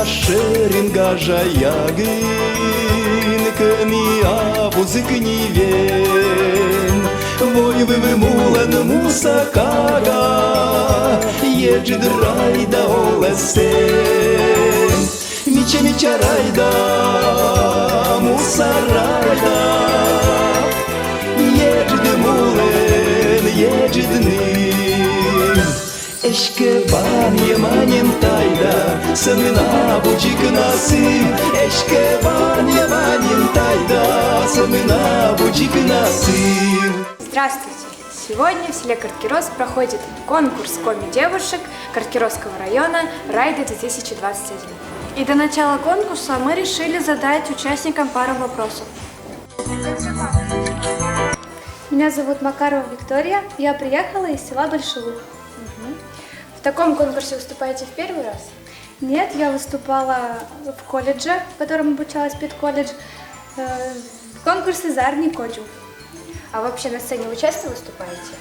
шеринга ягинками, а вузык не вен. Вой вымулен мусакага, еджит райда олесен. Мича райда, мусарайда, еджит мулен, еджит ним. Eşke ban yemanim tayda, samına bucik nasip. Eşke ban yemanim tayda, samına bucик насып. Здравствуйте! Сегодня в селе Каркироз проходит конкурс коми-девушек Каркирозского района «Райда-2021». И до начала конкурса мы решили задать участникам пару вопросов. Меня зовут Макарова Виктория, я приехала из села Большой Луг. В таком конкурсе выступаете в первый раз? Нет, я выступала в колледже, в котором обучалась педколледж, в конкурсе «Зарни Коджу». А вообще на сцене вы часто выступаете?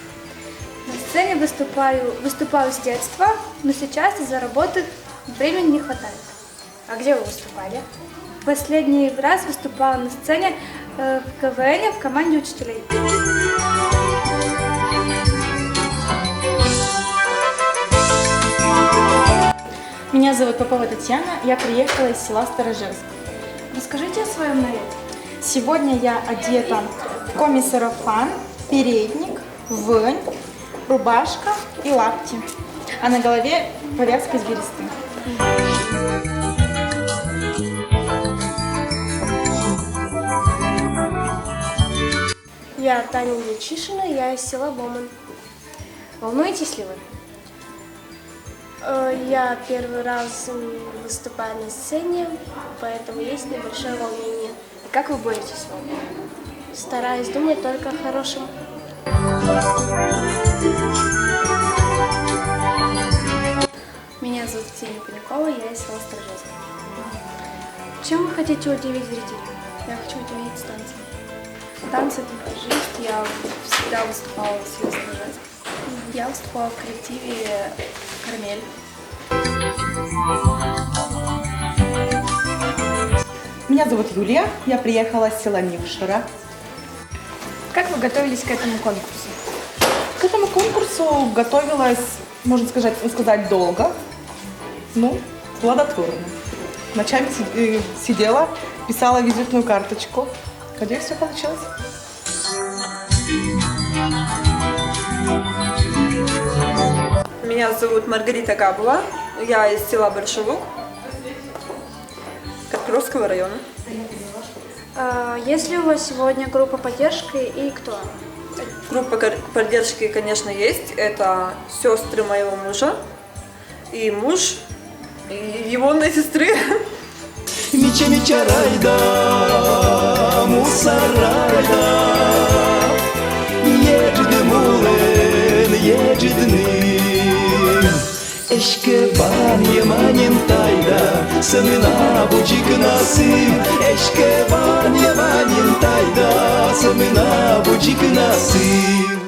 На сцене выступаю с детства, но сейчас из-за работы времени не хватает. А где вы выступали? Последний раз выступала на сцене в КВН в команде учителей. Меня зовут Попова Татьяна, я приехала из села Старожевск. Расскажите о своем наряде. Сегодня я одета в коми-сарафан, передник, вынь, рубашка и лапти, а на голове повязка из бересты. Я Таня Нечишина, я из села Боман. Волнуетесь ли вы? Я первый раз выступаю на сцене, поэтому есть небольшое волнение. И как вы боретесь с волнением? Стараюсь думать только о хорошем. Меня зовут Ксения Полякова, я из села Старожевск. Чем вы хотите удивить зрителей? Я хочу удивить танцем. Танцы — это моя жизнь, я всегда выступала в селе Старожевск. Я выступала в коллективе «Карамель». Меня зовут Юлия, я приехала с села Нившира. Как вы готовились к этому конкурсу? К этому конкурсу готовилась, можно сказать, долго, плодотворно. Ночами сидела, писала визитную карточку. Надеюсь, все получилось. Меня зовут Маргарита Габова, я из села Большой Луг, Каркирозского района. Есть ли у вас сегодня группа поддержки и кто? Группа поддержки, конечно, есть. Это сестры моего мужа и муж и его сестры. Мича райда, мусарайда, еджит мулен, еджит ним. Eşke ban yemanim tayda, samına bucik nasip. Eşke ban yemanim tayda, samına bucik nasip.